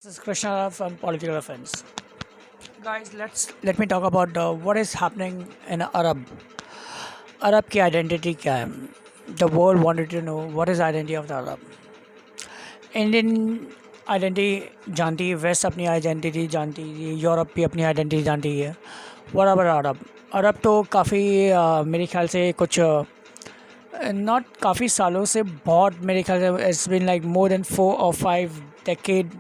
This is Krishna from Political Affairs. Guys, let me talk about what is happening in Arab. Arab की identity क्या है? The world wanted to know what is identity of the Arab. Indian identity जानती है, waste अपनी identity जानती है, Europe भी अपनी आइडेंटिटी जानती है. What about अरब? अरब तो काफ़ी मेरे ख्याल से कुछ नॉट काफ़ी सालों से बहुत मेरे ख्याल से it's been like more than 4 और 5 डेकेड.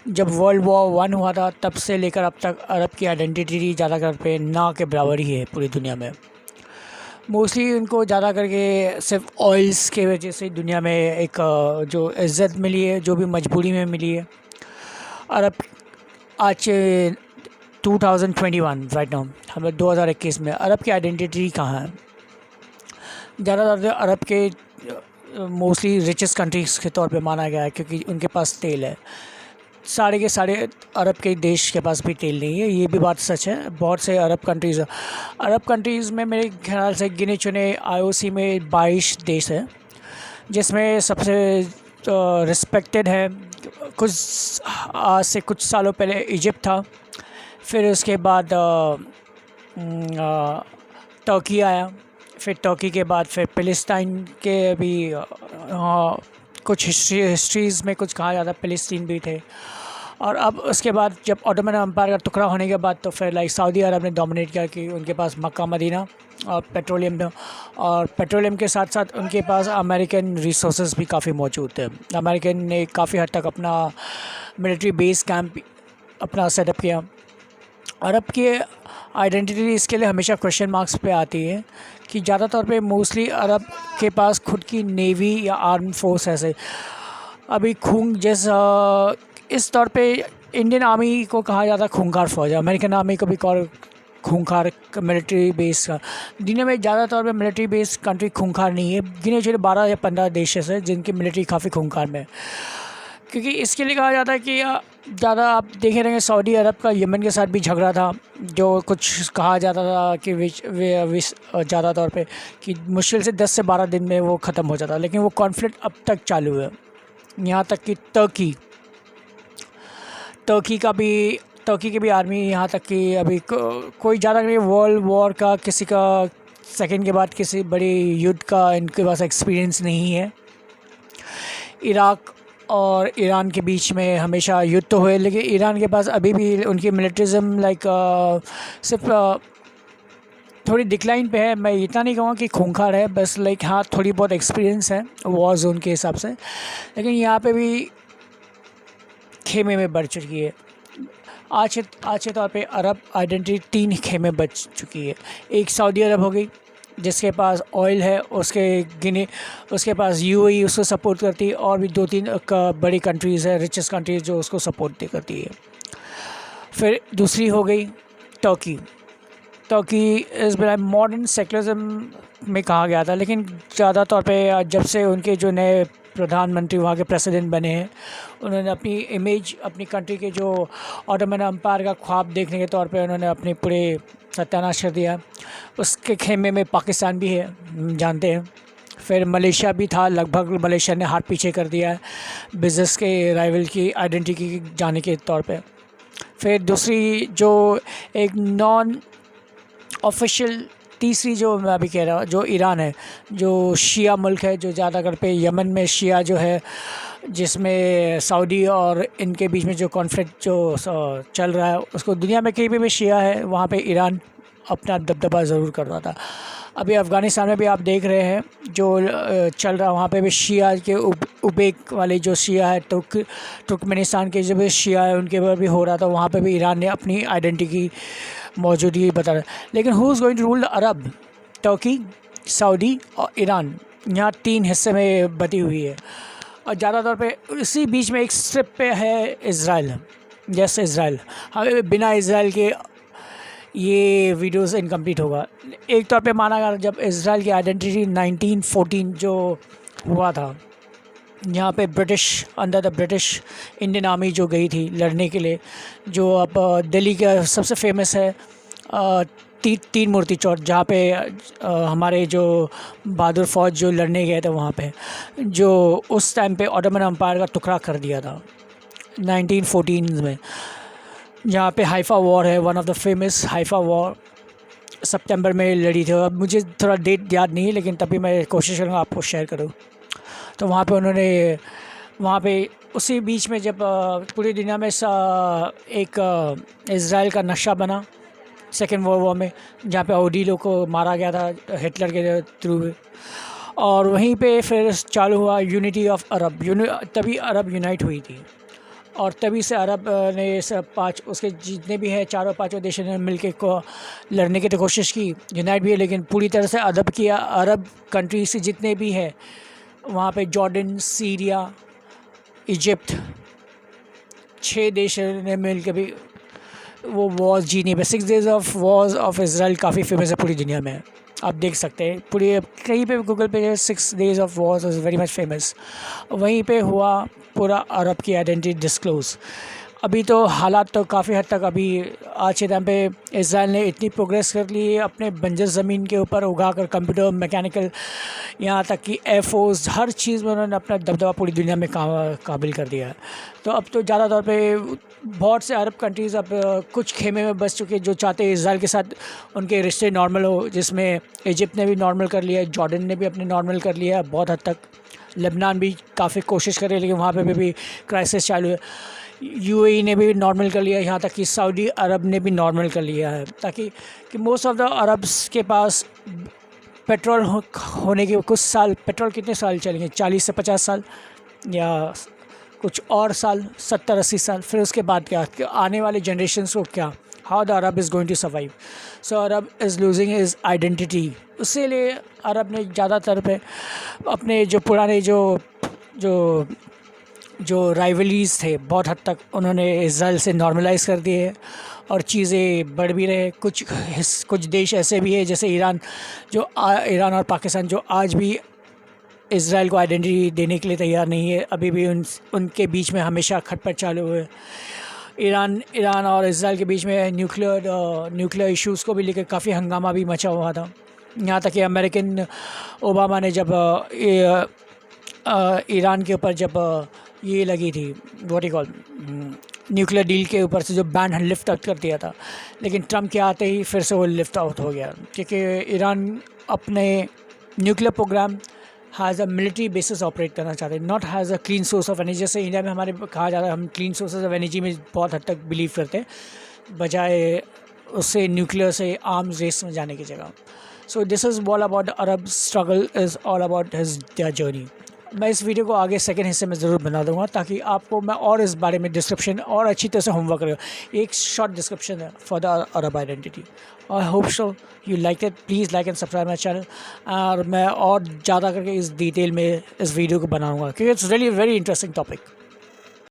जब वर्ल्ड वॉर 1 हुआ था तब से लेकर अब तक अरब की आइडेंटिटी ज़्यादातर पे ना के बराबर ही है पूरी दुनिया में. मोस्टली उनको ज़्यादा करके सिर्फ ऑयल्स के वजह से दुनिया में एक जो इज़्ज़त मिली है, जो भी मजबूरी में मिली है. अरब आज 2021 राइट नाउ हम लोग 2021 में अरब की आइडेंटिटी कहाँ है? ज़्यादातर अरब के मोस्टली रिचेस्ट कंट्रीज़ के तौर पे माना गया है क्योंकि उनके पास तेल है. सारे के सारे अरब के देश के पास भी तेल नहीं है, ये भी बात सच है. बहुत से अरब कंट्रीज़ में मेरे ख्याल से गिने चुने आईओसी में 22 देश हैं, जिसमें सबसे रिस्पेक्टेड है कुछ आज से कुछ सालों पहले इजिप्ट था. फिर उसके बाद तुर्की आया. फिर तुर्की के बाद फिर फ़िलिस्तीन के भी कुछ हिस्ट्रीज़ में कुछ कहा जाता है फ़िलिस्तीन भी थे. और अब उसके बाद जब ऑटोमन एम्पायर का टुकड़ा होने के बाद तो फिर लाइक सऊदी अरब ने डोमिनेट किया कि उनके पास मक्का मदीना और पेट्रोलियम के साथ साथ उनके पास अमेरिकन रिसोर्सेज भी काफ़ी मौजूद थे. अमेरिकन ने काफ़ी हद तक अपना मिलिट्री बेस कैंप अपना सेटअप किया. अरब की आइडेंटिटी इसके लिए हमेशा क्वेश्चन मार्क्स पे आती है कि ज़्यादातर पे मोस्टली अरब के पास खुद की नेवी या आर्म फोर्स ऐसे अभी जैसा इस तौर पे इंडियन आर्मी को कहा जाता है खूंखार फौज. अमेरिकन आर्मी को भी खूंखार मिलिट्री बेस का. दुनिया में ज़्यादातर पे मिलिट्री बेस कंट्री खूंखार नहीं है. गिने चुने 12 या 15 देश हैं जिनकी मिलिट्री काफ़ी खूंखार में है. क्योंकि इसके लिए कहा जाता है कि ज़्यादा आप देखे रहेंगे सऊदी अरब का यमन के साथ भी झगड़ा था, जो कुछ कहा जाता था कि ज़्यादा तौर पे कि मुश्किल से 10 से 12 दिन में वो ख़त्म हो जाता, लेकिन वो कॉन्फ्लिक्ट अब तक चालू है. यहाँ तक कि तुर्की की भी आर्मी यहाँ तक कि अभी कोई ज़्यादा नहीं वर्ल्ड वॉर का किसी का सेकंड के बाद किसी बड़ी युद्ध का इनके पास एक्सपीरियंस नहीं है. इराक और ईरान के बीच में हमेशा युद्ध तो हुए, लेकिन ईरान के पास अभी भी उनकी मिलिट्रिज्म लाइक सिर्फ थोड़ी डिक्लाइन पे है. मैं इतना नहीं कहूँगा कि खूंखार है, बस लाइक हाँ थोड़ी बहुत एक्सपीरियंस है वॉर जोन के हिसाब से. लेकिन यहाँ पे भी खेमे में बढ़ चुकी है. आज के तौर पे अरब आइडेंटिटी 3 खेमे बच चुकी है. एक सऊदी अरब हो गई जिसके पास ऑयल है, उसके पास यूएई उसको सपोर्ट करती है, और भी 2-3 बड़ी कंट्रीज़ है रिचेस्ट कंट्रीज़ जो उसको सपोर्ट करती है. फिर दूसरी हो गई तुर्की इस बिना मॉडर्न सेकुलरिज्म में कहा गया था, लेकिन ज़्यादा तौर पे जब से उनके जो नए प्रधानमंत्री वहाँ के प्रेसिडेंट बने हैं, उन्होंने अपनी इमेज अपनी कंट्री के जो ऑटोमन एम्पायर का ख्वाब देखने के तौर पे उन्होंने अपने पूरे सत्यानाश कर दिया. उसके खेमे में पाकिस्तान भी है, जानते हैं. फिर मलेशिया भी था, लगभग मलेशिया ने हाथ पीछे कर दिया है बिज़नेस के राइवल की आइडेंटिटी जाने के तौर पे. फिर दूसरी जो एक नॉन ऑफिशियल तीसरी जो मैं अभी कह रहा हूँ जो ईरान है, जो शिया मुल्क है, जो ज़्यादा कर पे यमन में शिया जो है, जिसमें सऊदी और इनके बीच में जो कॉन्फ्लिक्ट जो चल रहा है, उसको दुनिया में कहीं भी शिया है, वहाँ पे ईरान अपना दबदबा ज़रूर कर रहा था. अभी अफ़गानिस्तान में भी आप देख रहे हैं जो चल रहा है, वहाँ पे भी शिया के उबेक वाले जो शिया है, तुर्कमेनिस्तान के जो भी शिया है उनके ऊपर भी हो रहा था. वहाँ पे भी ईरान ने अपनी आइडेंटिटी मौजूदगी बता रहा है. लेकिन who is going to rule Arab? तुर्की, सऊदी और ईरान. यहाँ 3 हिस्से में बटी हुई है, और ज़्यादातर पे इसी बीच में एक स्ट्रिप पे है इज़राइल. जैसे इज़राइल, हमें बिना इज़राइल के ये वीडियोस इनकम्प्लीट होगा. एक तौर पे माना गया जब इज़राइल की आइडेंटिटी 1914 जो हुआ था, यहाँ पे under the British Indian army जो गई थी लड़ने के लिए, जो अब दिल्ली का सबसे फेमस है तीन मूर्ति चौक, जहाँ पे हमारे जो बहादुर फ़ौज जो लड़ने गए थे वहाँ पे, जो उस टाइम पे ऑटोमन एम्पायर का टुकड़ा कर दिया था. 1914 में, जहाँ पे हाइफा वॉर है, one of the famous Haifa war सितंबर में लड़ी थी। अब मुझे थोड़ा डेट याद नहीं है, लेकिन तभी मैं कोशिश करूँगा आपको शेयर करूँ। तो वहाँ पे उसी बीच में जब पूरी दुनिया में एक इज़राइल का नक्शा बना सेकेंड वर्ल्ड वॉर में, जहाँ पे औडीलो को मारा गया था हिटलर के थ्रू। और वहीं पे फिर चालू हुआ यूनिटी ऑफ अरब, तभी अरब यूनाइट हुई थी। और तभी से अरब ने सब पाँच उसके जितने भी है चारों पांचों देशों ने मिलके को लड़ने की तो कोशिश की, यूनाइट भी है, लेकिन पूरी तरह से अदब किया। अरब कंट्रीज से जितने भी है वहाँ पे जॉर्डन, सीरिया, इजिप्ट, 6 देश ने मिल के भी वो वॉर्स जीनी पे। 6 days of Wars of Israel काफ़ी फेमस है पूरी दुनिया में, आप देख सकते हैं पूरी कहीं पे गूगल पे 6 days of Wars is very much famous. वहीं पे हुआ पूरा अरब की आइडेंटिटी डिस्क्लोज़। अभी तो हालात तो काफ़ी हद तक अभी आज के टाइम पे इसराइल ने इतनी प्रोग्रेस कर ली है अपने बंजर ज़मीन के ऊपर उगा कर, कंप्यूटर, मैकेनिकल, यहाँ तक कि एयरफोर्स, हर चीज़ में उन्होंने अपना दबदबा पूरी दुनिया में काबिल कर दिया है। तो अब तो ज़्यादा तौर पे बहुत से अरब कंट्रीज़ अब कुछ खेमे में बस चुके जो चाहते हैं इसराइल के साथ उनके रिश्ते नॉर्मल हो, जिसमें इजिप्ट ने भी नॉर्मल कर लिया है, जॉर्डन ने भी अपने नॉर्मल कर लिया है बहुत हद तक, लेबनान भी काफ़ी कोशिश कर रहे हैं लेकिन वहाँ पे भी क्राइसिस चालू है। यूएई ने भी नॉर्मल कर लिया, यहाँ तक कि सऊदी अरब ने भी नॉर्मल कर लिया है, ताकि कि मोस्ट ऑफ द अरब्स के पास पेट्रोल होने के कुछ साल, पेट्रोल कितने साल चलेंगे, 40 से 50 साल या कुछ और साल, 70-80 साल, फिर उसके बाद क्या आने वाले जनरेशन्स को क्या, how the Arab is going to survive. So Arab is losing his identity. उसी लिए अरब ने ज़्यादातर पे अपने जो पुराने जो राइवलीज़ थे बहुत हद तक उन्होंने इसराइल से नॉर्मलाइज़ कर दिए और चीज़ें बढ़ भी रहे। कुछ देश ऐसे भी है जैसे ईरान, ईरान और पाकिस्तान जो आज भी इसराइल को आइडेंटिटी देने के लिए तैयार नहीं है। अभी भी उनके बीच में हमेशा खटपट चालू हुए। ईरान और इसराइल के बीच में न्यूक्लियर इश्यूज़ को भी लेकर काफ़ी हंगामा भी मचा हुआ था। यहाँ तक कि अमेरिकन ओबामा ने जब ईरान के ऊपर जब ये लगी थी what you call nuclear deal के ऊपर से जो बैन लिफ्ट आउट कर दिया था, लेकिन ट्रम्प के आते ही फिर से वो लिफ्ट आउट हो गया, क्योंकि ईरान अपने nuclear programme has a military basis operate करना चाहते हैं, not has a clean source of energy. जैसे इंडिया में हमारे कहा जाता है हम क्लीन सोर्सेज ऑफ एनर्जी में बहुत हद तक बिलीव करते हैं, बजाय उससे न्यूक्लियर से आर्म्स रेस में जाने की जगह। So this is all about Arab struggle, is all about his their journey. मैं इस वीडियो को आगे सेकंड हिस्से में ज़रूर बना दूंगा ताकि आपको मैं और इस बारे में डिस्क्रिप्शन और अच्छी तरह से होमवर्क करूँ, एक शॉर्ट डिस्क्रिप्शन है for the Arab identity. I hope so you like it, please like and subscribe my channel. और मैं और ज़्यादा करके इस डिटेल में इस वीडियो को बनाऊँगा क्योंकि it's really very interesting topic.